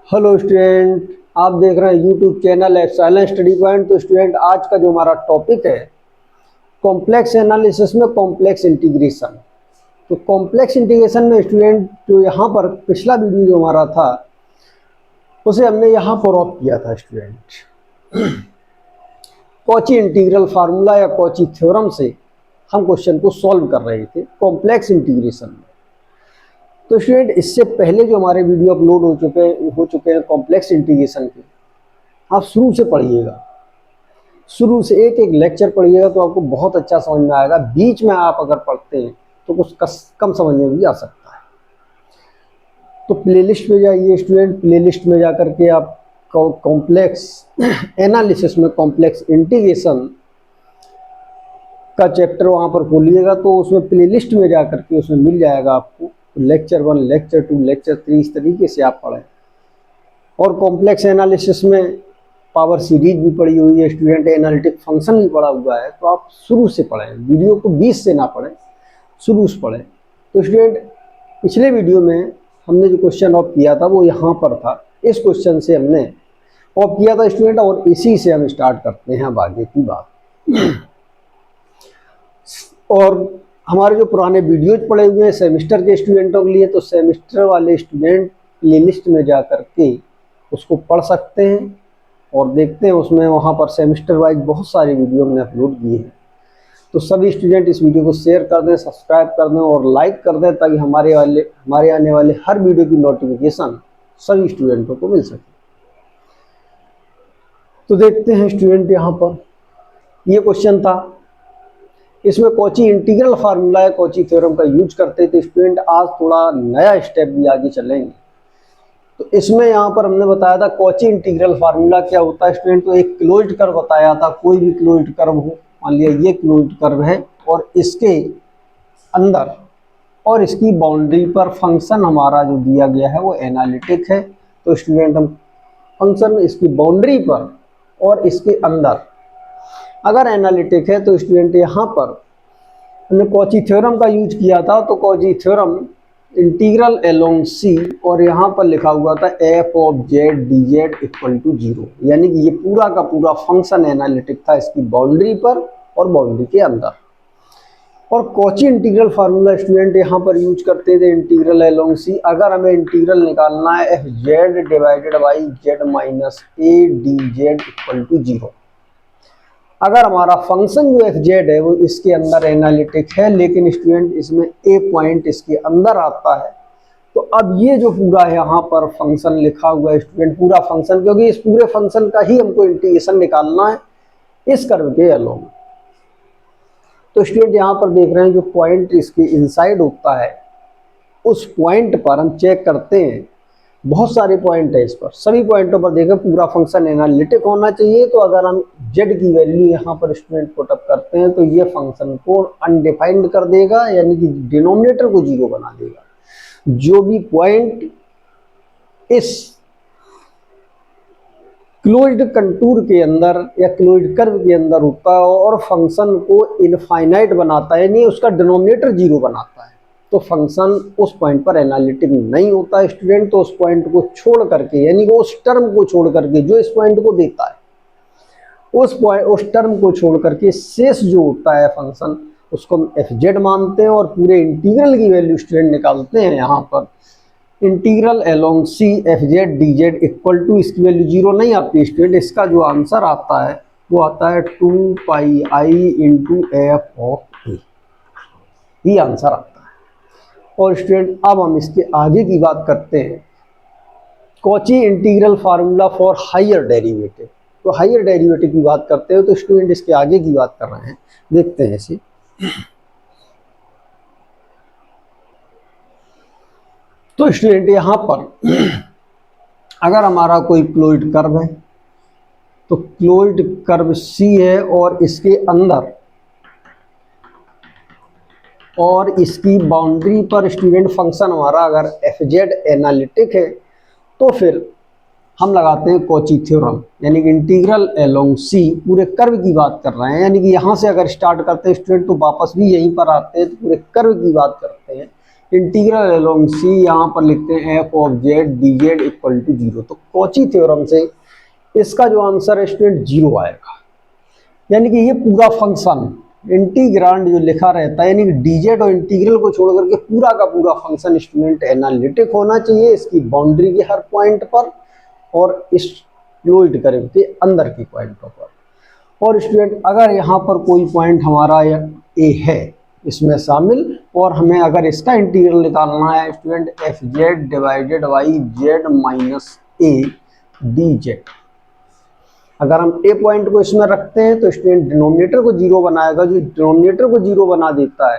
Hello student, आप देख रहे हैं YouTube channel excellence study point. तो स्टूडेंट, आज का जो हमारा टॉपिक है कॉम्प्लेक्स एनालिसिस में कॉम्प्लेक्स इंटीग्रेशन। तो कॉम्प्लेक्स इंटीग्रेशन में स्टूडेंट जो यहाँ पर पिछला वीडियो जो हमारा था उसे हमने यहाँ पर ऑफ किया था स्टूडेंट। कॉची इंटीग्रल फार्मूला या कॉची थ्योरम से हम क्वेश्चन को सॉल्व कर रहे थे कॉम्प्लेक्स इंटीग्रेशन में। तो स्टूडेंट, इससे पहले जो हमारे वीडियो अपलोड हो चुके हैं कॉम्प्लेक्स इंटीग्रेशन के, आप शुरू से पढ़िएगा, शुरू से एक एक लेक्चर पढ़िएगा तो आपको बहुत अच्छा समझ में आएगा। बीच में आप अगर पढ़ते हैं तो कुछ कम समझ में भी आ सकता है। तो प्लेलिस्ट में जाइए स्टूडेंट, प्लेलिस्ट में जाकर के आप कॉम्प्लेक्स एनालिसिस में कॉम्प्लेक्स इंटीग्रेशन का चैप्टर वहाँ पर खोलिएगा तो उसमें प्लेलिस्ट में जाकर के उसमें मिल जाएगा आपको लेक्चर 1, लेक्चर 2, लेक्चर 3, इस तरीके से आप पढ़ें। और कॉम्प्लेक्स एनालिसिस में पावर सीरीज भी पढ़ी हुई है स्टूडेंट, एनालिटिक फंक्शन भी पढ़ा हुआ है। तो आप शुरू से पढ़ें, वीडियो को बीच से ना पढ़ें, शुरू से पढ़ें। तो स्टूडेंट, पिछले वीडियो में हमने जो क्वेश्चन ऑफ किया था वो यहाँ पर था। इस क्वेश्चन से हमने ऑफ किया था स्टूडेंट, और इसी से हम स्टार्ट करते हैं अब आगे की बात। और हमारे जो पुराने वीडियोज पड़े हुए हैं सेमेस्टर के स्टूडेंटों के लिए, तो सेमेस्टर वाले स्टूडेंट प्लेलिस्ट में जा कर के उसको पढ़ सकते हैं और देखते हैं उसमें वहाँ पर सेमेस्टर वाइज बहुत सारे वीडियो हमने अपलोड किए हैं। तो सभी स्टूडेंट इस वीडियो को शेयर कर दें, सब्सक्राइब कर दें और लाइक कर दें ताकि हमारे आने वाले हर वीडियो की नोटिफिकेशन सभी स्टूडेंटों को मिल सके। तो देखते हैं स्टूडेंट, यहाँ पर ये क्वेश्चन था, इसमें कॉची इंटीग्रल फार्मूला या कॉची थ्योरम का यूज करते थे स्टूडेंट। आज थोड़ा नया स्टेप भी आगे चलेंगे। तो इसमें यहाँ पर हमने बताया था कॉची इंटीग्रल फार्मूला क्या होता है स्टूडेंट। तो एक क्लोज्ड कर्व बताया था, कोई भी क्लोज्ड कर्व हो, मान लिया ये क्लोज्ड कर्व है और इसके अंदर और इसकी बाउंड्री पर फंक्शन हमारा जो दिया गया है वो एनालिटिक है। तो स्टूडेंट, हम फंक्शन इसकी बाउंड्री पर और इसके अंदर अगर एनालिटिक है तो स्टूडेंट यहाँ पर हमने कॉची थ्योरम का यूज किया था। तो कॉची थ्योरम इंटीग्रल अलोंग सी, और यहाँ पर लिखा हुआ था f of z D Z equal to 0, यानी कि ये पूरा का पूरा फंक्शन एनालिटिक था इसकी बाउंड्री पर और बाउंड्री के अंदर। और कॉची इंटीग्रल फार्मूला स्टूडेंट यहाँ पर यूज करते थे इंटीग्रल अलोंग सी। अगर हमें इंटीग्रल निकालना है F Z divided by Z minus a d Z equal to 0, अगर हमारा फंक्शन जो एफ जेड है वो इसके अंदर एनालिटिक है लेकिन स्टूडेंट इसमें ए पॉइंट इसके अंदर आता है, तो अब ये जो पूरा यहाँ पर फंक्शन लिखा हुआ है स्टूडेंट, पूरा फंक्शन, क्योंकि इस पूरे फंक्शन का ही हमको इंटीग्रेशन निकालना है इस कर्व के अलोंग। तो स्टूडेंट यहाँ पर देख रहे हैं जो पॉइंट इसके इनसाइड होता है उस पॉइंट पर हम चेक करते हैं, बहुत सारे पॉइंट है इस पर, सभी पॉइंटों पर देखें पूरा फंक्शन एनालिटिक होना चाहिए। तो अगर हम z की वैल्यू यहाँ पर स्टूडेंट पुटअप करते हैं तो ये फंक्शन को अनडिफाइंड कर देगा, यानी कि डिनोमिनेटर को 0 बना देगा। जो भी पॉइंट इस क्लोज्ड कंटूर के अंदर या क्लोज्ड कर्व के अंदर होता है और फंक्शन को इनफाइनाइट बनाता है, यानी उसका डिनोमिनेटर 0 बनाता है, तो फंक्शन उस पॉइंट पर एनालिटिक नहीं होता है स्टूडेंट। तो उस पॉइंट को छोड़ करके, यानी कि उस टर्म को छोड़ करके जो इस पॉइंट को देता है उस टर्म को छोड़ करके शेष जो होता है फंक्शन उसको हम एफ जेड मानते हैं और पूरे इंटीग्रल की वैल्यू स्टूडेंट निकालते हैं। यहाँ पर integral along C F Z D Z equal to, इसकी वैल्यू 0 नहीं आती स्टूडेंट, इसका जो आंसर आता है वो आता है 2 pi I into F of ए, ये आंसर आता है। और स्टूडेंट, अब हम इसके आगे की बात करते हैं Cauchy integral formula for higher derivative. तो हायर डेरिवेटिव की बात करते हो तो स्टूडेंट इसके आगे की बात कर रहे हैं, देखते हैं इसे। तो स्टूडेंट यहाँ पर अगर हमारा कोई क्लोज्ड कर्व है तो क्लोज्ड कर्व सी है और इसके अंदर और इसकी बाउंड्री पर स्टूडेंट फंक्शन हमारा अगर एफ जेड एनालिटिक है तो फिर हम लगाते हैं कॉची थ्योरम, यानी कि इंटीग्रल अलोंग सी, पूरे कर्व की बात कर रहे हैं, यानी कि यहाँ से अगर स्टार्ट करते हैं स्टूडेंट तो वापस भी यहीं पर आते हैं तो पूरे कर्व की बात करते हैं। इंटीग्रल अलोंग सी, यहाँ पर लिखते हैं f of z D Z equal to 0। तो कॉची थ्योरम से इसका जो आंसर है स्टूडेंट 0 आएगा। यानी कि ये पूरा फंक्शन इंटीग्रांड जो लिखा रहता है, यानी कि डीजेड और इंटीग्रल को छोड़ करके पूरा का पूरा फंक्शन स्टूडेंट एनालिटिक होना चाहिए इसकी बाउंड्री के हर पॉइंट पर और इस क्लोज्ड कर्व के अंदर की पॉइंटों पर। और स्टूडेंट अगर यहाँ पर कोई पॉइंट हमारा ए है इसमें शामिल, और हमें अगर इसका इंटीग्रल निकालना है student F Z divided by Z minus a d Z, अगर हम ए पॉइंट को इसमें रखते हैं तो स्टूडेंट डिनोमिनेटर को 0 बनाएगा। जो डिनोमिनेटर को 0 बना देता है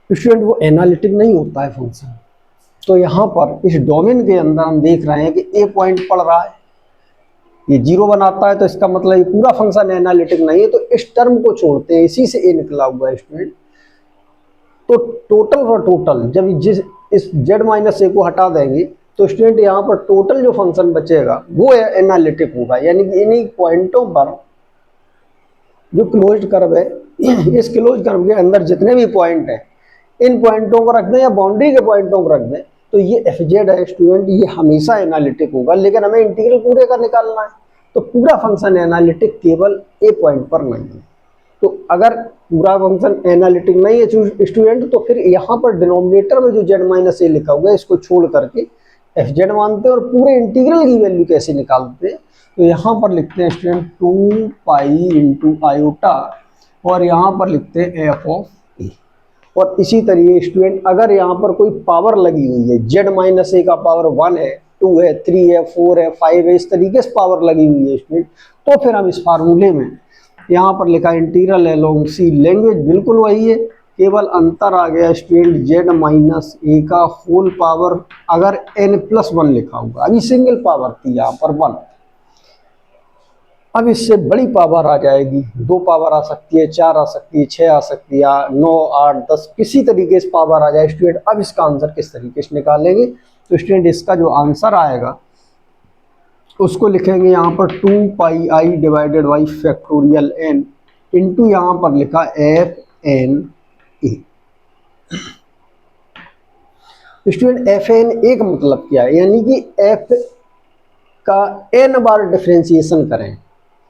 स्टूडेंट वो एनालिटिक नहीं होता है फंक्शन। तो यहाँ पर इस डोमेन के अंदर हम देख रहे हैं कि ए पॉइंट पड़ रहा है, ये 0 बनाता है, तो इसका मतलब ये पूरा फंक्शन एनालिटिक नहीं है। तो इस टर्म को छोड़ते हैं, इसी से ए निकला हुआ है स्टूडेंट। तो टोटल फॉर टोटल जब इस जेड माइनस ए को हटा देंगे तो स्टूडेंट यहाँ पर टोटल जो फंक्शन बचेगा वो एनालिटिक होगा। यानी कि इन्हीं पॉइंटों पर जो क्लोज्ड कर्व है, इस क्लोज्ड कर्व के अंदर जितने भी पॉइंट हैं, इन पॉइंटों को रख दें या बाउंड्री के पॉइंटों को रख दें, तो ये एफ जेड है स्टूडेंट, ये हमेशा एनालिटिक होगा। लेकिन हमें इंटीग्रल पूरे का निकालना है, तो पूरा फंक्शन एनालिटिक केवल ए पॉइंट पर नहीं है। तो अगर पूरा फंक्शन एनालिटिक नहीं है स्टूडेंट, तो फिर यहाँ पर डिनोमिनेटर में जो जेड माइनस ए लिखा हुआ है इसको छोड़ करके एफ जेड मानते हैं और पूरे इंटीग्रल की वैल्यू कैसे निकालते हैं। तो यहाँ पर लिखते हैं स्टूडेंट 2 पाई इंटू आयोटा और यहाँ पर लिखते हैं एफ ऑफ ए। और इसी तरीके स्टूडेंट अगर यहाँ पर कोई पावर लगी हुई है, जेड माइनस ए का पावर 1 है, 2 है, 3 है, 4 है, 5 है, इस तरीके से पावर लगी हुई है स्टूडेंट, तो फिर हम इस फार्मूले में यहाँ पर लिखा इंटीग्रल अलोंग सी, लैंग्वेज बिल्कुल वही है, केवल अंतर आ गया स्टूडेंट जेड माइनस ए का होल पावर अगर n+1 लिखा होगा, अभी सिंगल पावर थी यहाँ पर 1, अब इससे बड़ी पावर आ जाएगी, 2 पावर आ सकती है, 4 आ सकती है, 6 आ सकती है, 9, 8, 10 किसी तरीके से पावर आ जाए स्टूडेंट। अब इसका आंसर किस तरीके से निकालेंगे, तो स्टूडेंट इसका जो आंसर आएगा उसको लिखेंगे यहाँ पर 2 pi I divided by factorial n into यहाँ पर लिखा F N A. Student F N A का मतलब क्या है, यानी कि एफ का n बार डिफरेंशिएशन करें।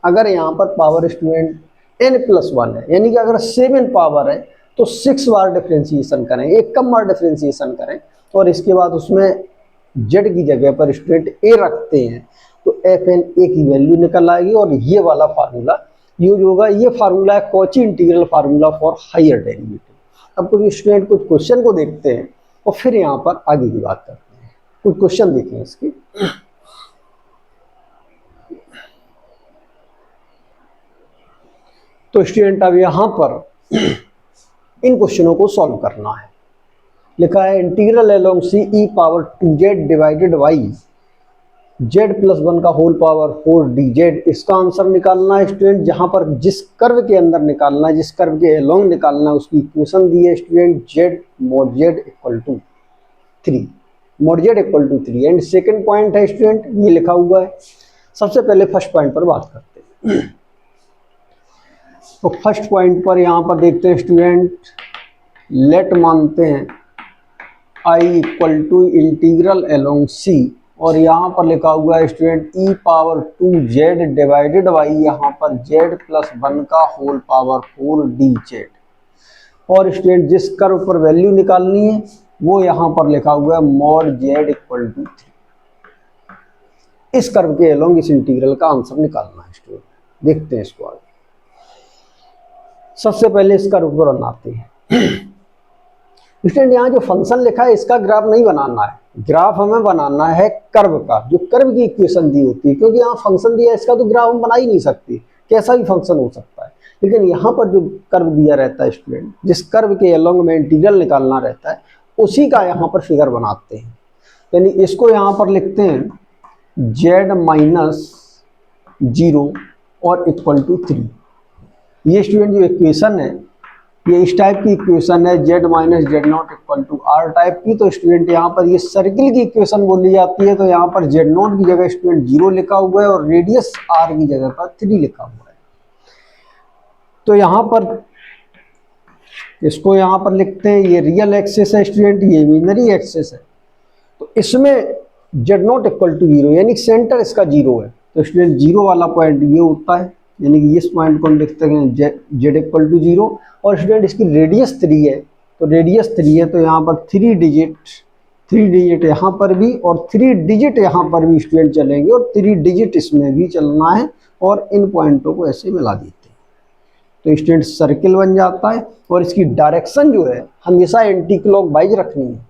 अगर यहाँ पर पावर स्टूडेंट n+1 है, यानी कि अगर 7 पावर है तो 6 बार डिफरेंशिएशन करें, एक कम बार डिफरेंशिएशन करें और इसके बाद उसमें z की जगह पर स्टूडेंट a रखते हैं तो एफ एन ए की वैल्यू निकल आएगी। और ये वाला फार्मूला यूज होगा, ये फार्मूला है Cauchy integral formula for higher derivative. अब कुछ स्टूडेंट कुछ क्वेश्चन को देखते हैं और फिर यहाँ पर आगे की बात करते हैं। कुछ क्वेश्चन देखें इसके। तो स्टूडेंट अब यहाँ पर इन क्वेश्चनों को सॉल्व करना है। लिखा है integral along c e power 2z divided by z+1 का होल पावर 4dz। इसका आंसर निकालना है स्टूडेंट, जहां पर जिस कर्व के अंदर निकालना है, जिस कर्व के अलोंग निकालना है, उसकी इक्वेशन दी है student z mod z equal to 3, mod z equal to 3। And second point है स्टूडेंट ये लिखा हुआ है। सबसे पहले फर्स्ट पॉइंट पर बात करते हैं। तो फर्स्ट पॉइंट पर यहाँ पर देखते हैं स्टूडेंट, लेट मानते हैं i equal to integral along c और यहाँ पर लिखा हुआ है student e power 2z divided by यहाँ पर z+1 का होल पावर 4dz। और स्टूडेंट जिस कर्व पर वैल्यू निकालनी है वो यहाँ पर लिखा हुआ है mod z इक्वल टू 3। इस कर्व के अलोंग इस इंटीग्रल का आंसर निकालना है स्टूडेंट। देखते हैं इसको आगे। सबसे पहले इस कर्व पर बनाते हैं। स्टूडेंट यहाँ जो फंक्शन लिखा है इसका ग्राफ नहीं बनाना है, ग्राफ हमें बनाना है कर्व का, जो कर्व की इक्वेशन दी होती है। क्योंकि यहाँ फंक्शन दिया है इसका तो ग्राफ हम बना ही नहीं सकते, कैसा भी फंक्शन हो सकता है। लेकिन यहाँ पर जो कर्व दिया रहता है स्टूडेंट, जिस कर्व के अलोंग में इंटीग्रल निकालना रहता है उसी का यहाँ पर फिगर बनाते हैं। यानी इसको यहाँ पर लिखते हैं z-0 और इक्वल टू 3। ये स्टूडेंट जो इक्वेशन है ये इस टाइप की इक्वेशन है z minus z0 equal to r type की। तो स्टूडेंट यहाँ पर ये सर्किल की इक्वेशन बोली जाती है। तो यहाँ पर z0 की जगह स्टूडेंट 0 लिखा हुआ है और रेडियस r की जगह पर 3 लिखा हुआ है। तो यहाँ पर इसको यहाँ पर लिखते हैं, ये रियल एक्सिस है स्टूडेंट, ये इमेजिनरी एक्सिस है। तो इसमें z not equal to zero, यानी सेंटर इसका जीरो है। तो स्टूडेंट जीरो वाला पॉइंट ये होता है, यानी कि इस पॉइंट को हम लिखते हैं जेड इक्वल टू जीरो। और स्टूडेंट इसकी रेडियस 3 है, तो रेडियस 3 है, तो यहाँ पर 3 डिजिट यहाँ पर भी और 3 डिजिट यहाँ पर भी स्टूडेंट चलेंगे, और 3 डिजिट इसमें भी चलना है, और इन पॉइंटों को ऐसे मिला देते हैं तो स्टूडेंट सर्किल बन जाता है। और इसकी डायरेक्शन जो है हमेशा एंटी क्लॉकवाइज रखनी है।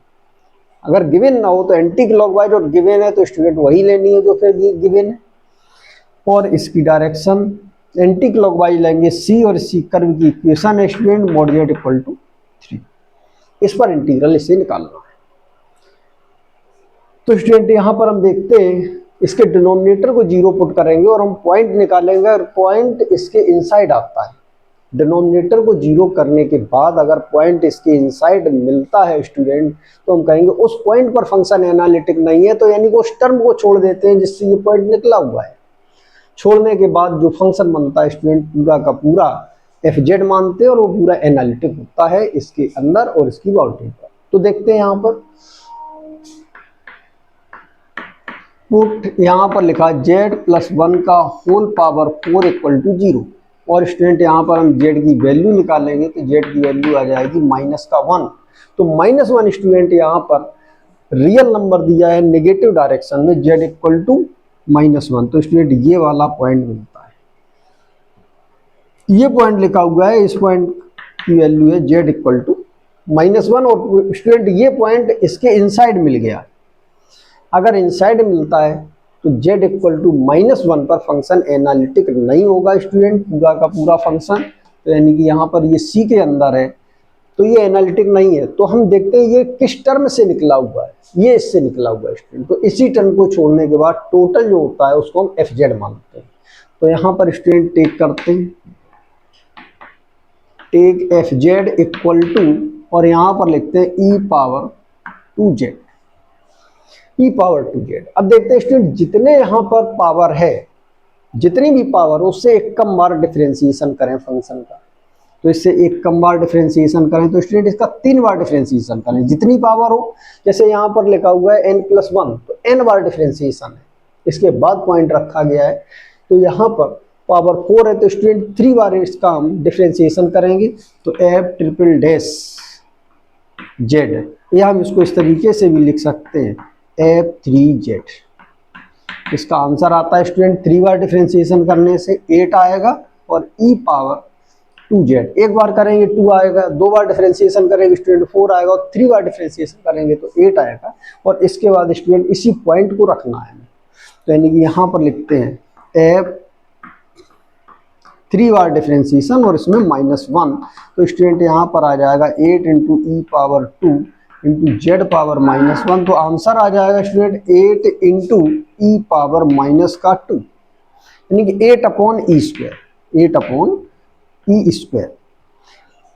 अगर गिवन ना हो तो एंटी क्लॉकवाइज, और गिवन है तो स्टूडेंट वही लेनी है जो फिर गिवन है। और इसकी डायरेक्शन एंटी क्लॉकवाइज लेंगे सी, और सी कर्व की इक्वेशन है student mod Z equal to 3। इस पर इंटीग्रल इसे निकालना है। तो स्टूडेंट यहाँ पर हम देखते हैं इसके डिनोमिनेटर को जीरो पुट करेंगे और हम पॉइंट निकालेंगे, और पॉइंट इसके इनसाइड आता है। डिनोमिनेटर को जीरो करने के बाद अगर पॉइंट इसके इनसाइड मिलता है स्टूडेंट, तो हम कहेंगे उस पॉइंट पर फंक्शन एनालिटिक नहीं है। तो यानी कि उस टर्म को छोड़ देते हैं जिससे ये पॉइंट निकला हुआ है। छोड़ने के बाद जो फंक्शन बनता है स्टूडेंट पूरा का पूरा एफ जेड मानते हैं, और वो पूरा एनालिटिक होता है इसके अंदर और इसकी बाउंड्री पर। तो देखते हैं यहाँ पर पुट, यहाँ पर लिखा z+1 का होल पावर 4 इक्वल टू 0। और स्टूडेंट यहाँ पर हम z की वैल्यू निकालेंगे, तो z की वैल्यू आ जाएगी -1। तो -1 स्टूडेंट यहाँ पर रियल नंबर दिया है नेगेटिव डायरेक्शन में, z इक्वल टू -1। तो स्टूडेंट ये वाला पॉइंट मिलता है, ये पॉइंट लिखा हुआ है, इस पॉइंट की वैल्यू है z इक्वल टू -1। और स्टूडेंट ये पॉइंट इसके इनसाइड मिल गया। अगर इनसाइड मिलता है तो z इक्वल टू -1 पर फंक्शन एनालिटिक नहीं होगा स्टूडेंट, पूरा का पूरा फंक्शन। तो यानी कि यहाँ पर ये c के अंदर है, तो ये एनालिटिक नहीं है। तो हम देखते हैं ये किस टर्म से निकला हुआ है, ये इससे निकला हुआ है स्टूडेंट। तो इसी टर्म को छोड़ने के बाद टोटल जो होता है उसको हम एफ जेड मानते हैं। तो यहाँ पर स्टूडेंट टेक करते हैं, take F Z equal to, और यहाँ पर लिखते हैं ई पावर 2z, ई पावर 2z। अब देखते हैं स्टूडेंट जितने यहाँ पर पावर है, जितनी भी पावर उससे एक कम बार डिफरेंशिएशन करें फंक्शन का। तो इससे एक कम बार डिफरेंशिएशन करें, तो स्टूडेंट इसका 3 बार डिफरेंशिएशन करें जितनी पावर हो। जैसे यहाँ पर लिखा हुआ है n+1, तो n बार डिफरेंशिएशन है, इसके बाद पॉइंट रखा गया है। तो यहाँ पर पावर 4 है, तो स्टूडेंट 3 बार इसका हम डिफरेंशिएशन करेंगे। तो f''z, या हम इसको इस तरीके से भी लिख सकते हैं f3z। इसका आंसर आता है स्टूडेंट 3 बार डिफरेंशिएशन करने से 8 आएगा, और e पावर 2z एक बार करेंगे 2 आएगा, 2 बार डिफरेंशिएशन करेंगे स्टूडेंट 4 आएगा, और 3 बार डिफरेंशिएशन करेंगे तो 8 आएगा। और इसके बाद स्टूडेंट इसी पॉइंट को रखना है। तो यानी कि यहाँ पर लिखते हैं f 3 बार डिफरेंशिएशन और इसमें -1। तो स्टूडेंट यहाँ पर आ जाएगा 8 इंटू ई पावर 2 इंटू जेड पावर -1। तो आंसर आ जाएगा स्टूडेंट 8 इंटू ई पावर -2, यानी कि 8/e², 8/e²।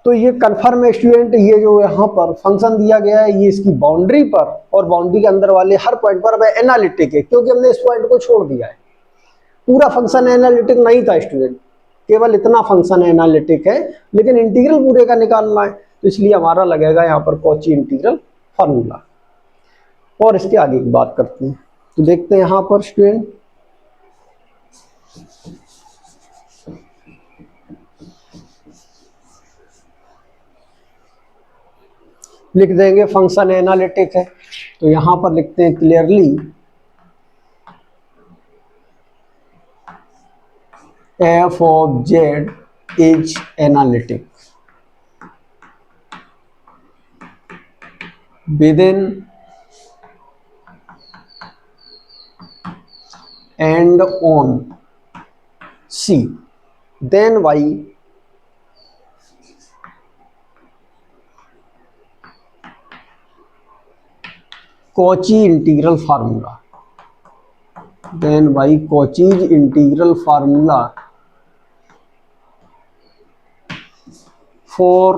तो ये कन्फर्म है स्टूडेंट, ये जो यहाँ पर फंक्शन दिया गया है ये इसकी बाउंड्री पर और बाउंड्री के अंदर वाले हर पॉइंट पर वह एनालिटिक है, क्योंकि हमने इस पॉइंट को छोड़ दिया है। पूरा फंक्शन एनालिटिक नहीं था स्टूडेंट, केवल इतना फंक्शन एनालिटिक है, लेकिन इंटीग्रल पूरे का निकालना है, तो इसलिए हमारा लगेगा यहाँ पर कॉची इंटीग्रल फार्मूला। और इसके आगे की बात करते हैं, तो देखते हैं यहाँ पर स्टूडेंट लिख देंगे फंक्शन एनालिटिक है। तो यहाँ पर लिखते हैं clearly f of z is analytic within and on C, then y Cauchy integral formula, then y Cauchy's integral formula for,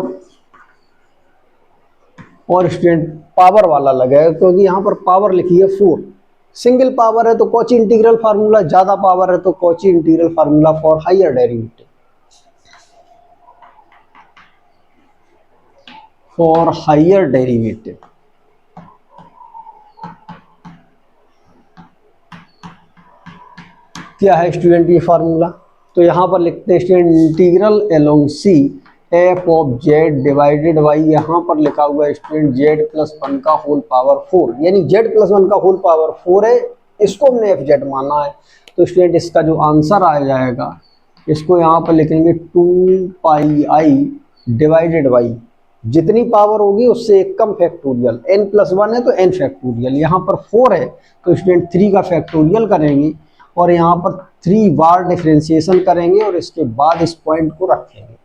और स्टूडेंट पावर वाला लगेगा क्योंकि यहाँ पर पावर लिखी है 4। सिंगल पावर है तो कॉची इंटीग्रल फार्मूला, ज्यादा पावर है तो Cauchy integral formula for higher derivative. For higher derivative. क्या है स्टूडेंट ये फार्मूला? तो यहाँ पर लिखते हैं student integral along C F of Z divided by, यहाँ पर लिखा हुआ है स्टूडेंट जेड प्लस वन का होल पावर 4, यानी जेड प्लस वन का होल पावर 4 है, इसको हमने एफ जेड माना है। तो स्टूडेंट इसका जो आंसर आ जाएगा, इसको यहाँ पर लिखेंगे 2 पाई आई डिवाइडेड बाई, जितनी पावर होगी उससे एक कम फैक्टोरियल, n प्लस वन है तो n फैक्टोरियल, यहाँ पर 4 है तो स्टूडेंट 3 का फैक्टोरियल करेंगे और यहाँ पर 3 बार डिफरेंशिएशन करेंगे और इसके बाद इस पॉइंट को रखेंगे।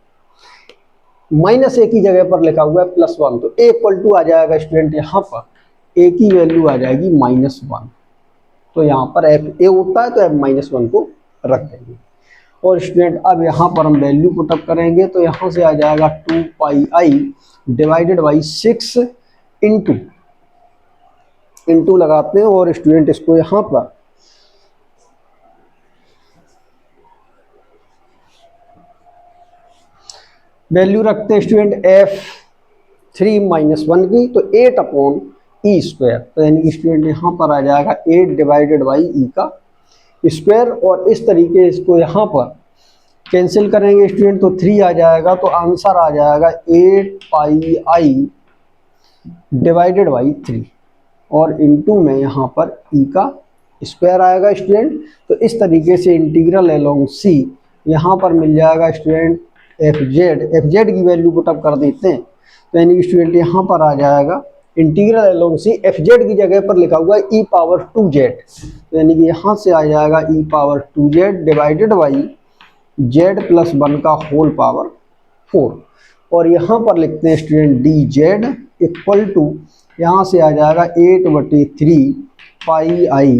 माइनस ए की जगह पर लिखा हुआ है प्लस वन, तो ए इक्वल टू आ जाएगा स्टूडेंट, यहाँ पर ए की वैल्यू आ जाएगी -1, तो यहाँ पर एफ ए होता है तो एफ -1 को रख देंगे। और स्टूडेंट अब यहाँ पर हम वैल्यू पुटअप करेंगे तो यहाँ से आ जाएगा 2 pi I divided by 6 into लगाते हैं और स्टूडेंट इसको यहाँ पर वैल्यू रखते हैं स्टूडेंट f3 - 1 की, तो 8 अपॉन ई स्क्वायर, तो यानी कि स्टूडेंट यहाँ पर आ जाएगा 8 डिवाइडेड बाई ई का स्क्वायर, और इस तरीके इसको यहाँ पर कैंसिल करेंगे स्टूडेंट तो 3 आ जाएगा, तो आंसर आ जाएगा 8 पाई आई डिवाइडेड बाई 3 और इनटू में यहाँ पर ई का स्क्वायर आएगा स्टूडेंट। तो इस तरीके से इंटीग्रल अलोंग सी यहाँ पर मिल जाएगा स्टूडेंट एफ जेड की वैल्यू पुटअप कर देते हैं, तो यानी कि स्टूडेंट यहाँ पर आ जाएगा integral along C F Z की जगह पर लिखा हुआ है ई पावर 2z, तो यानी कि यहाँ से आ जाएगा e power 2z divided by Z plus one का होल पावर 4, और यहाँ पर लिखते हैं student D Z equal to, यहाँ से आ जाएगा 8/3 पाई आई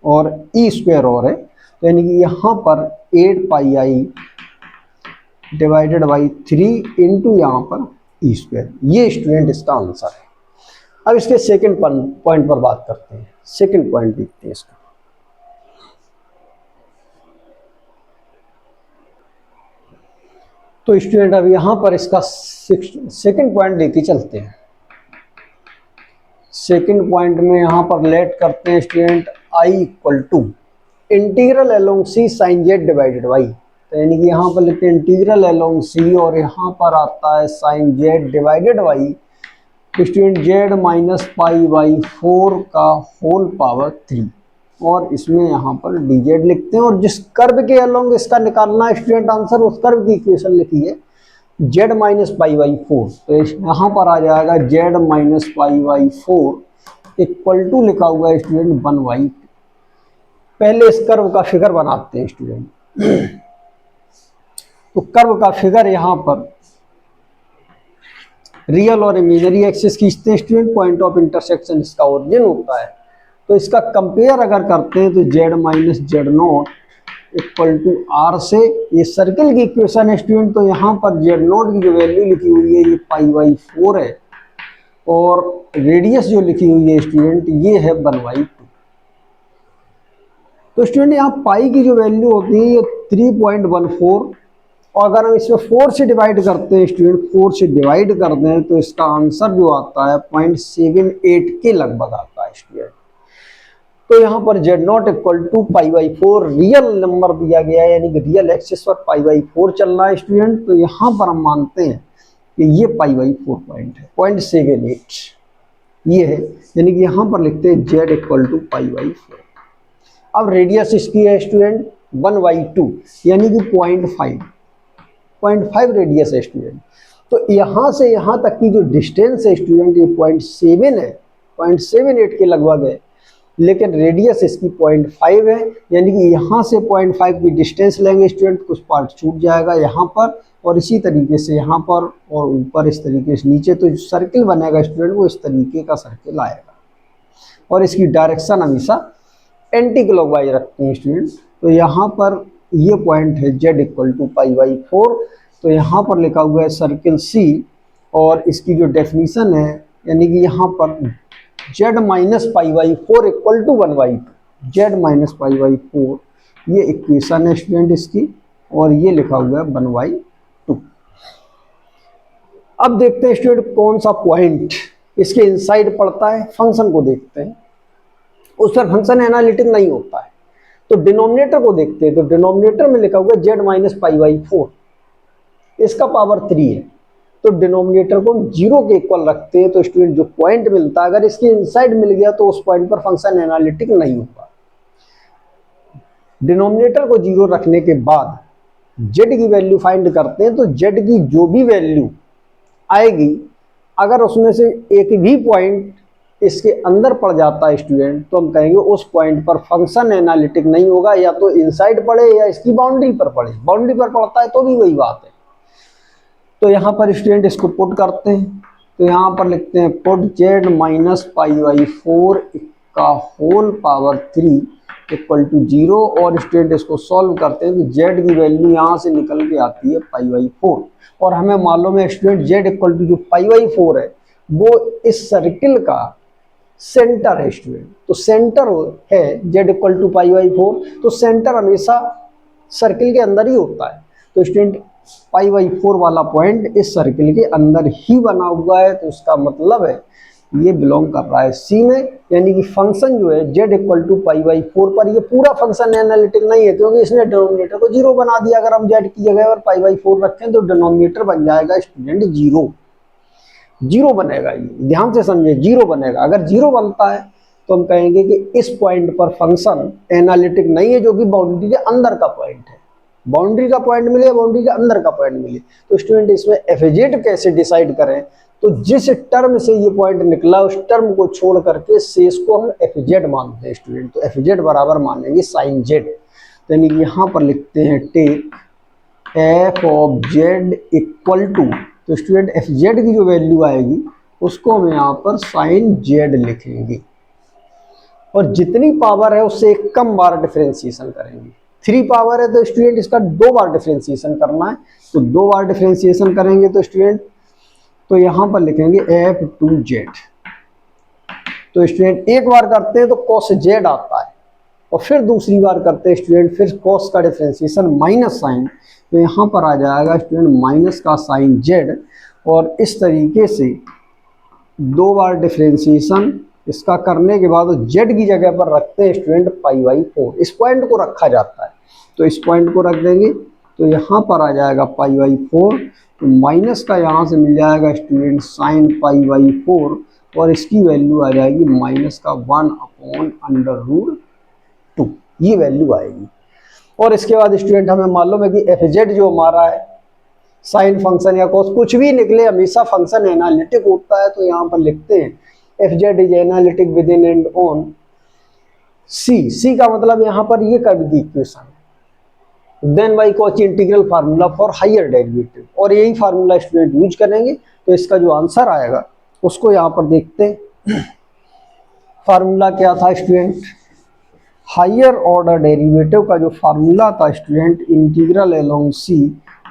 और ई स्क्वायर और है, तो यानी कि यहाँ पर 8 पाई आई डिवाइडेड बाई 3 इंटू यहाँ पर ई स्क्वायर, ये स्टूडेंट इसका आंसर है। अब इसके सेकंड पॉइंट पर बात करते हैं, सेकंड पॉइंट देखते हैं इसका। तो स्टूडेंट अब यहाँ पर इसका सेकंड पॉइंट लेके चलते हैं। सेकंड पॉइंट में यहाँ पर लेट करते हैं student I equal to integral along C sine Z divided by, तो यानी कि यहाँ पर लिखते हैं इंटीग्रल अलोंग सी और यहाँ पर आता है sine Z divided by student Z minus pi by 4 का होल पावर 3, और इसमें यहाँ पर डी जेड लिखते हैं, और जिस कर्व के अलोंग इसका निकालना है स्टूडेंट आंसर, उस कर्व की इक्वेशन लिखी है जेड माइनस पाई बाई 4, तो यहाँ पर आ जाएगा Z minus pi by 4 equal to लिखा हुआ है स्टूडेंट 1/2। पहले इस कर्व का फिगर बनाते हैं स्टूडेंट। तो कर्व का फिगर यहाँ पर रियल और इमेजिनरी एक्सिस खींचते हैं स्टूडेंट, पॉइंट ऑफ इंटरसेक्शन इसका ओरिजिन होता है, तो इसका कंपेयर अगर करते हैं तो Z minus Z not equal to R से, ये सर्किल की इक्वेशन है स्टूडेंट, तो यहाँ पर जेड नॉट की जो वैल्यू लिखी हुई है ये π/4 है, और रेडियस जो लिखी हुई है स्टूडेंट ये है 1/2। तो स्टूडेंट यहाँ पाई की जो वैल्यू होती है ये 3.14, और अगर हम इसमें 4 से डिवाइड करते हैं स्टूडेंट, 4 से डिवाइड कर दें तो इसका आंसर जो आता है 0.78 के लगभग आता है स्टूडेंट। तो यहाँ पर Z not equal to π/4 real number दिया गया है, यानी कि रियल एक्सिस पर π/4 चल रहा है स्टूडेंट, तो यहाँ पर हम मानते हैं कि ये π/4 पॉइंट है, 0.78 ये है, यानी कि यहाँ पर लिखते हैं जेड इक्वल टू π/4। अब रेडियस इसकी है स्टूडेंट 1/2 यानी कि 0.5 रेडियस है स्टूडेंट। तो यहाँ से यहाँ तक की जो डिस्टेंस है स्टूडेंट ये 0.7 है, 0.78 के लगभग है, लेकिन रेडियस इसकी 0.5 है, यानी कि यहाँ से 0.5 की डिस्टेंस लेंगे स्टूडेंट, कुछ पार्ट छूट जाएगा यहाँ पर, और इसी तरीके से यहाँ पर और ऊपर इस तरीके से नीचे, तो जो सर्किल बनेगा स्टूडेंट वो इस तरीके का सर्किल आएगा, और इसकी डायरेक्शन हमेशा एंटी क्लॉकवाइज रखते हैं स्टूडेंट। तो यहाँ पर ये पॉइंट है z इक्वल टू π/4, तो यहाँ पर लिखा हुआ है सर्किल C, और इसकी जो डेफिनीशन है यानी कि यहाँ पर z minus π/4 equal to 1/2, z minus π/4 ये इक्वेशन है स्टूडेंट इसकी, और ये लिखा हुआ है 1/2। अब देखते हैं स्टूडेंट कौन सा पॉइंट इसके इनसाइड पड़ता है, फंक्शन को देखते हैं। उस पर फंक्शन एनालिटिक नहीं होता है, तो डिनोमिनेटर को देखते हैं। तो डिनोमिनेटर में लिखा हुआ z माइनस पाई बाई 4, इसका पावर 3 है। तो डिनोमिनेटर को हम 0 के इक्वल रखते हैं। तो स्टूडेंट जो पॉइंट मिलता है अगर इसके इनसाइड मिल गया तो उस पॉइंट पर फंक्शन एनालिटिक नहीं होगा। डिनोमिनेटर को 0 रखने के बाद z की वैल्यू फाइंड करते हैं। तो z की जो भी वैल्यू आएगी, अगर उसमें से एक भी पॉइंट इसके अंदर पड़ जाता है स्टूडेंट, तो हम कहेंगे उस पॉइंट पर फंक्शन एनालिटिक नहीं होगा, या तो इनसाइड पड़े या इसकी बाउंड्री पर पड़े। बाउंड्री पर पड़ता है तो भी वही बात है। तो यहाँ पर स्टूडेंट इसको पुट करते हैं। तो यहाँ पर लिखते हैं put z minus pi by 4 का होल पावर 3 इक्वल टू 0, और स्टूडेंट इसको सॉल्व करते हैं। तो z की वैल्यू यहाँ से निकल के आती है पाई बाई 4, और हमें मालूम है स्टूडेंट z इक्वल टू जो पाई बाई 4 है वो इस सर्किल का सेंटर है स्टूडेंट। तो सेंटर है z equal to pi by 4, तो सेंटर हमेशा सर्किल के अंदर ही होता है। तो स्टूडेंट पाई बाई 4 वाला पॉइंट इस सर्किल के अंदर ही बना हुआ है, तो इसका मतलब है ये बिलोंग कर रहा है सी में, यानी कि फंक्शन जो है z equal to pi by 4 पर ये पूरा फंक्शन एनालिटिक नहीं है, क्योंकि इसने डिनोमिनेटर को 0 बना दिया। अगर हम z की जगह पर पाई बाई 4 रखें तो डिनोमिनेटर बन जाएगा स्टूडेंट 0 बनेगा। ये ध्यान से समझे, 0 बनेगा। अगर 0 बनता है तो हम कहेंगे कि इस पॉइंट पर फंक्शन एनालिटिक नहीं है, जो कि बाउंड्री के अंदर का पॉइंट है। बाउंड्री का पॉइंट मिले, बाउंड्री के अंदर का पॉइंट मिले। तो स्टूडेंट इसमें एफजेड कैसे डिसाइड करें, तो जिस टर्म से ये पॉइंट निकला उस टर्म को छोड़ करके शेष को हम एफजेड मानते हैं स्टूडेंट। तो एफजेड बराबर मानेंगे साइन जेड। यानी कि यहाँ पर लिखते हैं take F of Z equal to, तो स्टूडेंट एफ जेड की जो वैल्यू आएगी उसको हम यहाँ पर साइन जेड लिखेंगे, और जितनी पावर है उससे एक कम बार डिफरेंशिएशन करेंगे। 3 पावर है तो स्टूडेंट इसका 2 बार डिफरेंशिएशन करना है। तो 2 बार डिफरेंशिएशन करेंगे तो स्टूडेंट तो यहाँ पर लिखेंगे एफ टू जेड। तो स्टूडेंट एक बार करते हैं तो कॉस जेड आता है, और फिर दूसरी बार करते हैं स्टूडेंट फिर कॉस का डिफरेंशिएशन माइनस साइन, तो यहाँ पर आ जाएगा स्टूडेंट माइनस का साइन जेड। और इस तरीके से 2 बार डिफरेंशिएशन इसका करने के बाद जेड की जगह पर रखते हैं स्टूडेंट पाई बाई 4। इस पॉइंट को रखा जाता है, तो इस पॉइंट को रख देंगे। तो यहाँ पर आ जाएगा पाई बाई 4, तो माइनस का यहाँ से मिल जाएगा स्टूडेंट साइन पाई बाई 4, और इसकी वैल्यू आ जाएगी माइनस का 1/√2, ये वैल्यू आएगी। और इसके बाद स्टूडेंट हमें मालूम है कि एफ जेड जो हमारा है साइन फंक्शन या कॉस कुछ भी निकले हमेशा फंक्शन एनालिटिक होता है। तो यहाँ पर लिखते हैं F Z is analytic within and on C का मतलब यहाँ पर ये कर्व की equation then by Cauchy integral formula for higher derivative, और यही फार्मूला स्टूडेंट यूज करेंगे। तो इसका जो आंसर आएगा उसको यहाँ पर देखते हैं। फार्मूला क्या था स्टूडेंट, हायर ऑर्डर डेरिवेटिव का जो फार्मूला था student integral along C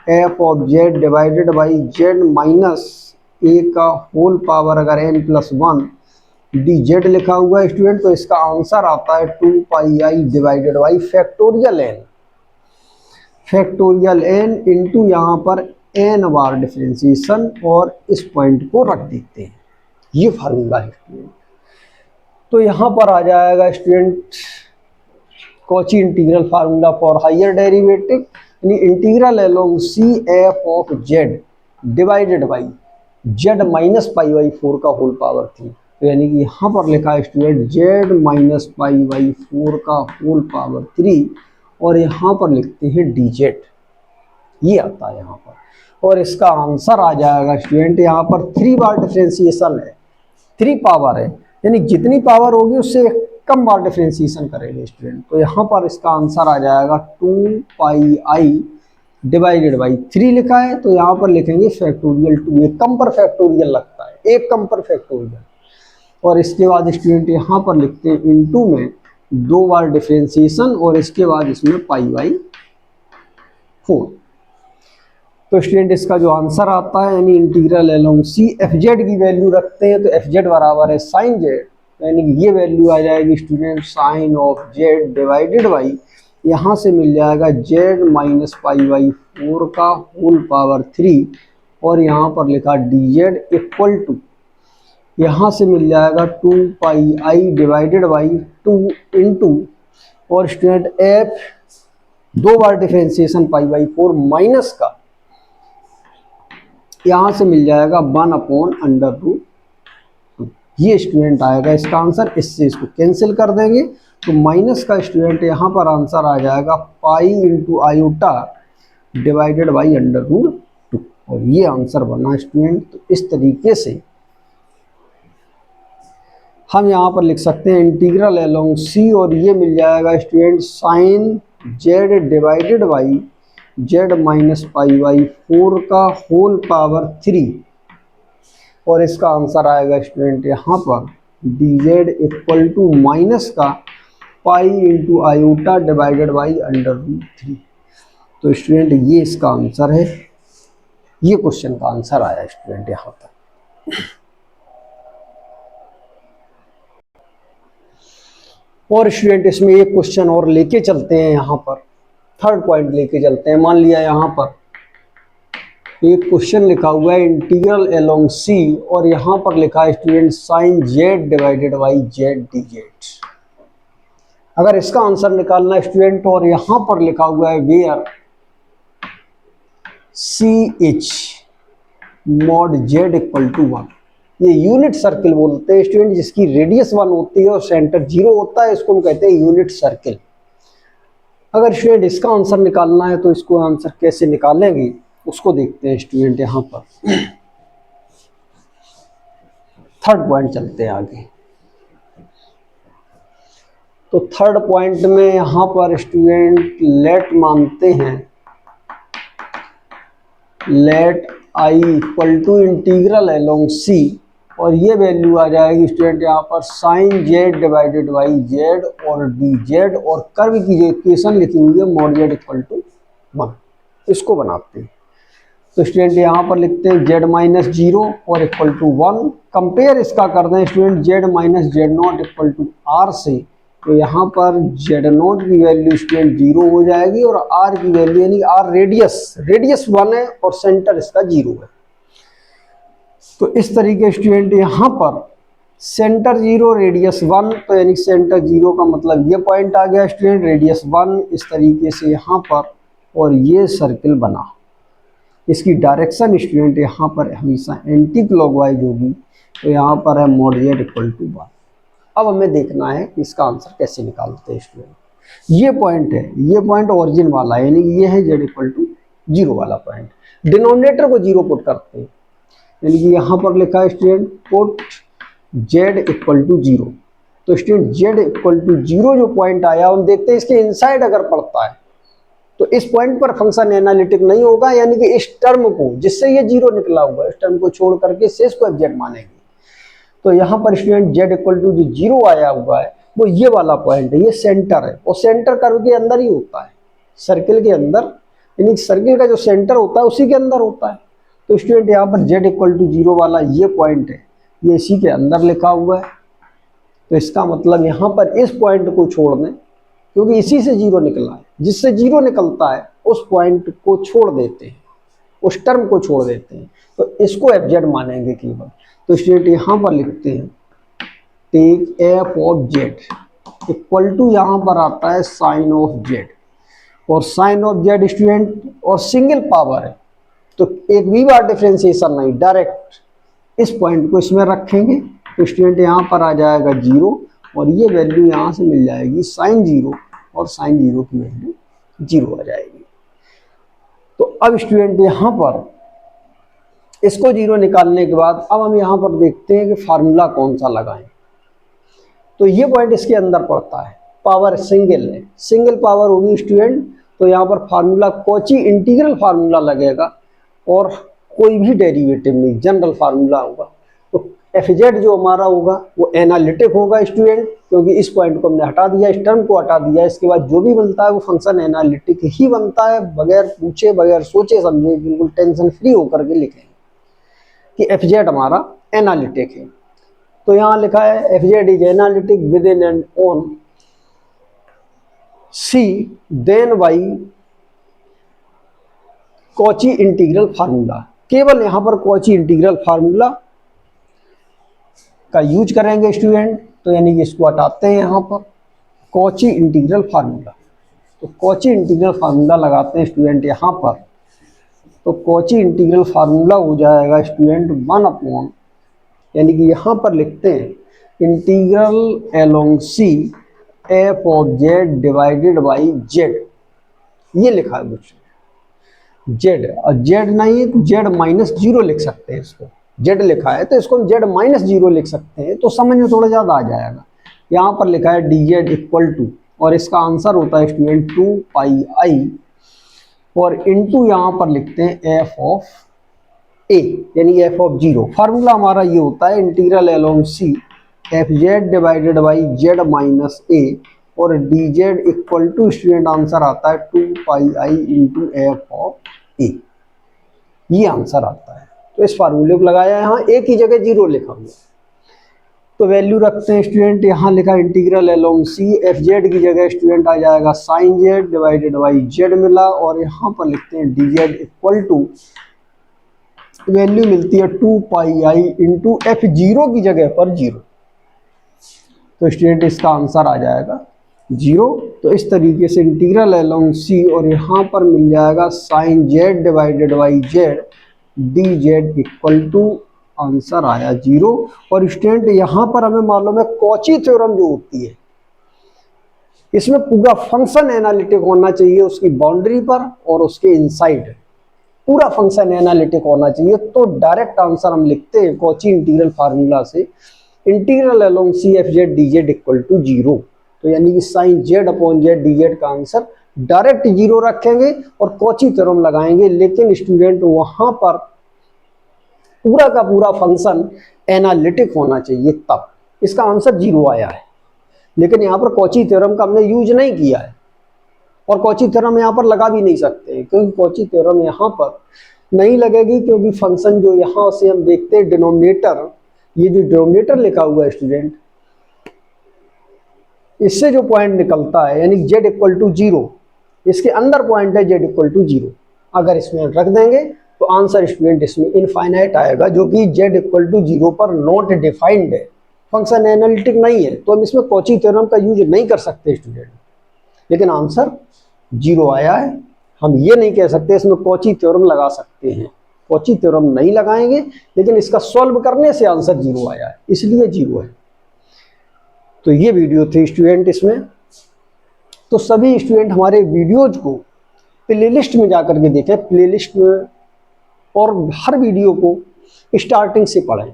F of Z divided by Z minus A का होल पावर अगर n प्लस 1 डी जेड लिखा हुआ है स्टूडेंट। तो इसका आंसर आता है 2 pi I divided by factorial n into यहाँ पर n बार डिफरेंशिएशन, और इस पॉइंट को रख देते हैं। ये फार्मूला है स्टूडेंट। तो यहाँ पर आ जाएगा student Cauchy integral formula for higher derivative, यानी integral along C F of Z divided by Z minus pi by 4 का होल पावर 3। तो यानी कि यहाँ पर लिखा है student Z minus pi by 4 का होल पावर 3, और यहाँ पर लिखते हैं डी जेड, ये आता है यहाँ पर। और इसका आंसर आ जाएगा स्टूडेंट यहाँ पर 3 बार डिफरेंशिएशन है, 3 पावर है, यानी जितनी पावर होगी उससे कम बार डिफरेंशिएशन करेंगे स्टूडेंट। तो यहाँ पर इसका आंसर आ जाएगा 2 पाई आई डिवाइडेड बाई 3 लिखा है, तो यहाँ पर लिखेंगे फैक्टोरियल 2, एक कम पर फैक्टोरियल लगता है, एक कम पर फैक्टोरियल। और इसके बाद स्टूडेंट यहाँ पर लिखते हैं इनटू में 2 बार डिफरेंशिएशन, और इसके बाद इसमें पाई बाई 4। तो स्टूडेंट इसका जो आंसर आता है यानी integral along C F Z की वैल्यू रखते हैं, तो एफ जेड बराबर है साइन जेड, यानी कि ये वैल्यू आ जाएगी student sine of Z divided by यहाँ से मिल जाएगा जेड माइनस पाई बाई 4 का होल पावर 3, और यहाँ पर लिखा डी जेड इक्वल टू, यहाँ से मिल जाएगा 2 pi I divided by 2 into, और student F 2 bar differentiation pi by 4 minus का, यहाँ से मिल जाएगा 1 अपॉन अंडर रूट। ये स्टूडेंट आएगा इसका आंसर। इससे इसको कैंसिल कर देंगे तो माइनस का स्टूडेंट यहाँ पर आंसर आ जाएगा pi into iota divided by under root 2, और ये आंसर बना स्टूडेंट। तो इस तरीके से हम यहाँ पर लिख सकते हैं इंटीग्रल अलोंग सी, और ये मिल जाएगा student sine Z divided by Z minus pi by 4 का होल पावर 3, और इसका आंसर आएगा स्टूडेंट यहाँ पर D Z equal to minus का pi into iota divided by under root 3। तो स्टूडेंट ये इसका आंसर है, ये क्वेश्चन का आंसर आया स्टूडेंट यहाँ पर। और स्टूडेंट इसमें एक क्वेश्चन और लेके चलते हैं, यहाँ पर थर्ड पॉइंट लेके चलते हैं। मान लिया यहाँ पर एक क्वेश्चन लिखा हुआ है इंटीग्रल अलोंग सी, और यहाँ पर लिखा है student sine Z divided by Z D Z. अगर इसका आंसर निकालना है स्टूडेंट, और यहाँ पर लिखा हुआ है where C H mod Z equal to 1, ये यूनिट सर्किल बोलते हैं स्टूडेंट, जिसकी रेडियस 1 होती है और सेंटर 0 होता है, इसको हम कहते हैं यूनिट सर्किल। अगर स्टूडेंट इसका आंसर निकालना है तो इसको आंसर कैसे निकालेंगे उसको देखते हैं स्टूडेंट। यहाँ पर थर्ड पॉइंट चलते हैं आगे। तो थर्ड पॉइंट में यहाँ पर स्टूडेंट लेट मानते हैं, let I equal to integral along सी, और ये वैल्यू आ जाएगी स्टूडेंट यहाँ पर sine Z divided by Z और डी जेड, और कर्व की जो इक्वेशन लिखी हुई है मॉड जेड इक्वल टू 1, इसको बनाते हैं। तो स्टूडेंट यहाँ पर लिखते हैं जेड माइनस 0 और इक्वल टू 1। कंपेयर इसका कर दें student Z minus Z not equal to R से, तो यहाँ पर जेड नॉट की वैल्यू स्टूडेंट 0 हो जाएगी, और आर की वैल्यू यानी आर रेडियस 1 है और सेंटर इसका 0 है। तो इस तरीके स्टूडेंट यहाँ पर सेंटर 0 रेडियस 1, तो यानी सेंटर 0 का मतलब ये पॉइंट आ गया स्टूडेंट, रेडियस 1 इस तरीके से यहाँ पर, और ये सर्किल बना। इसकी डायरेक्शन स्टूडेंट यहाँ पर हमेशा एंटी क्लॉकवाइज होगी, तो यहाँ पर है मॉड जेड इक्वल टू 1। अब हमें देखना है कि इसका आंसर कैसे निकालते हैं स्टूडेंट। ये पॉइंट है, ये पॉइंट ओरिजिन वाला है, यानी ये है जेड इक्वल टू 0 वाला पॉइंट। डिनोमिनेटर को 0 पुट करते हैं, यानी कि यहाँ पर लिखा है student put Z equal to 0। तो स्टूडेंट जेड इक्वल टू 0 जो पॉइंट आया, हम देखते हैं इसके इनसाइड अगर पड़ता है तो इस पॉइंट पर फंक्शन एनालिटिक नहीं होगा, यानी कि इस टर्म को जिससे ये 0 निकला हुआ है, इस टर्म को छोड़ करके शेष को एग्जैक्ट मानेंगे। तो यहाँ पर स्टूडेंट जेड इक्वल टू जो 0 आया हुआ है वो ये वाला पॉइंट है, ये सेंटर है, और सेंटर कर्व के अंदर ही होता है, सर्किल के अंदर, यानी सर्किल का जो सेंटर होता है उसी के अंदर होता है। तो स्टूडेंट यहाँ पर जेड इक्वल टू 0 वाला ये पॉइंट है, ये इसी के अंदर लिखा हुआ है। तो इसका मतलब यहाँ पर इस पॉइंट को छोड़ दें, क्योंकि इसी से 0 निकला है, जिससे 0 निकलता है उस पॉइंट को छोड़ देते हैं, उस टर्म को छोड़ देते हैं, तो इसको एफ मानेंगे केवल। तो स्टूडेंट यहाँ पर लिखते हैं take F of Z equal to, यहाँ पर आता है साइन ऑफ जेड, और साइन ऑफ जेड स्टूडेंट और सिंगल पावर है, तो एक भी बार डिफरेंशिएशन नहीं, डायरेक्ट इस पॉइंट को इसमें रखेंगे। तो स्टूडेंट यहाँ पर आ जाएगा 0, और ये वैल्यू यहाँ से मिल जाएगी साइन 0, और साइन 0 की वैल्यू 0 आ जाएगी। तो अब स्टूडेंट यहाँ पर इसको 0 निकालने के बाद अब हम यहाँ पर देखते हैं कि फार्मूला कौन सा लगाएं। तो ये पॉइंट इसके अंदर पड़ता है, पावर सिंगल है, सिंगल पावर होगी स्टूडेंट, तो यहाँ पर फार्मूला कॉची इंटीग्रल फार्मूला लगेगा, और कोई भी डेरिवेटिव नहीं, जनरल फार्मूला होगा। तो एफ जेड जो हमारा होगा वो एनालिटिक होगा स्टूडेंट, क्योंकि इस पॉइंट को हमने हटा दिया, इस टर्म को हटा दिया, इसके बाद जो भी बनता है वो फंक्शन एनालिटिक ही बनता है, बगैर पूछे बगैर सोचे समझे, बिल्कुल टेंशन फ्री होकर के लिखें कि एफ जेड हमारा एनालिटिक है। तो यहाँ लिखा है F Z is analytic within and on C then by Cauchy integral formula. केवल यहाँ पर कॉची इंटीग्रल फार्मूला का यूज करेंगे स्टूडेंट। तो यानी कि इसको हटाते हैं यहाँ पर कॉची इंटीग्रल फार्मूला। तो कॉची इंटीग्रल फार्मूला लगाते हैं स्टूडेंट यहाँ पर। तो कॉची इंटीग्रल फार्मूला हो जाएगा स्टूडेंट 1/, यानी कि यहाँ पर लिखते हैं integral along C F of Z divided by Z. ये लिखा है मुझे जेड, और जेड नहीं है तो जेड -0 लिख सकते हैं इसको। जेड लिखा है तो इसको हम जेड -0 लिख सकते हैं, तो समझ में थोड़ा ज़्यादा आ जाएगा। यहाँ पर लिखा है डी जेड इक्वल टू, और इसका आंसर होता है स्टूडेंट 2πi, और इनटू यहाँ पर लिखते हैं एफ ऑफ ए, यानी एफ ऑफ 0। फार्मूला हमारा ये होता है integral along C F Z divided by Z -a, और D Z equal to student answer आता है 2πi इंटू एफ ऑफ ए। ये आंसर आता है। तो इस फार्मूले को लगाया, यहाँ ए की जगह 0 लिखा हुआ, तो वैल्यू रखते हैं स्टूडेंट। यहाँ लिखा integral along C F Z की जगह स्टूडेंट आ जाएगा sine Z divided by Z मिला, और यहाँ पर लिखते हैं D Z equal to, value मिलती है 2πi इंटू एफ 0 की जगह पर 0। तो स्टूडेंट इसका आंसर आ जाएगा 0। तो इस तरीके से इंटीग्रल एलोंग सी, और यहाँ पर मिल जाएगा sine Z divided by Z D Z equal to, answer आया 0। और स्टूडेंट यहाँ पर हमें मालूम है कॉची थ्योरम जो होती है, इसमें पूरा फंक्शन एनालिटिक होना चाहिए उसकी बाउंड्री पर और उसके इनसाइड, पूरा फंक्शन एनालिटिक होना चाहिए। तो डायरेक्ट आंसर हम लिखते हैं कॉची इंटीग्रल फार्मूला से integral along C F Z D Z equal to 0। तो यानी कि sine Z upon Z D Z का आंसर डायरेक्ट 0 रखेंगे और कॉची थ्योरम लगाएंगे। लेकिन स्टूडेंट वहां पर पूरा का पूरा फंक्शन एनालिटिक होना चाहिए, तब इसका आंसर 0 आया है। लेकिन यहाँ पर कॉची थ्योरम का हमने यूज नहीं किया है, और कॉची थ्योरम यहाँ पर लगा भी नहीं सकते, क्योंकि कॉची थ्योरम यहाँ पर नहीं लगेगी, क्योंकि फंक्शन जो यहाँ से हम देखते हैं डिनोमिनेटर, ये जो डिनोमिनेटर लिखा हुआ है स्टूडेंट, इससे जो पॉइंट निकलता है यानी z इक्वल टू 0, इसके अंदर पॉइंट है z इक्वल टू 0। अगर इसमें रख देंगे तो आंसर स्टूडेंट इसमें इनफाइनाइट आएगा, जो कि z इक्वल टू 0 पर नॉट डिफाइंड है, फंक्शन एनालिटिक नहीं है। तो हम इसमें कॉची थ्योरम का यूज नहीं कर सकते स्टूडेंट। लेकिन आंसर 0 आया है, हम ये नहीं कह सकते इसमें कॉची थ्योरम लगा सकते हैं। कॉची थ्योरम नहीं लगाएंगे, लेकिन इसका सॉल्व करने से आंसर 0 आया है, इसलिए 0 है। तो ये वीडियो थी स्टूडेंट इसमें। तो सभी स्टूडेंट हमारे वीडियोज को प्लेलिस्ट में जाकर के देखें, प्लेलिस्ट में, और हर वीडियो को स्टार्टिंग से पढ़ें।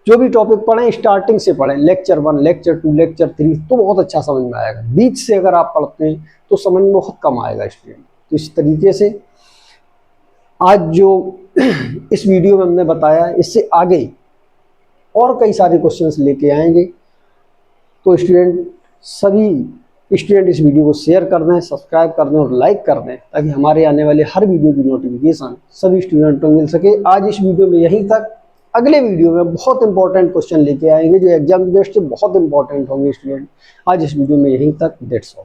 जो भी टॉपिक पढ़ें स्टार्टिंग से पढ़ें, लेक्चर 1, लेक्चर 2, लेक्चर 3, तो बहुत अच्छा समझ में आएगा। बीच से अगर आप पढ़ते हैं तो समझ में बहुत कम आएगा स्टूडेंट। तो इस तरीके से आज जो इस वीडियो में हमने बताया, इससे आगे और कई सारे क्वेश्चंस लेके आएंगे। तो स्टूडेंट, सभी स्टूडेंट इस वीडियो को शेयर कर दें, सब्सक्राइब कर दें और लाइक कर दें, ताकि हमारे आने वाले हर वीडियो की नोटिफिकेशन सभी स्टूडेंटों को मिल सके। आज इस वीडियो में यहीं तक। अगले वीडियो में बहुत इंपॉर्टेंट क्वेश्चन लेके आएंगे, जो एग्जाम बेस्ड से बहुत इंपॉर्टेंट होंगे स्टूडेंट। आज इस वीडियो में यहीं तक। That's all.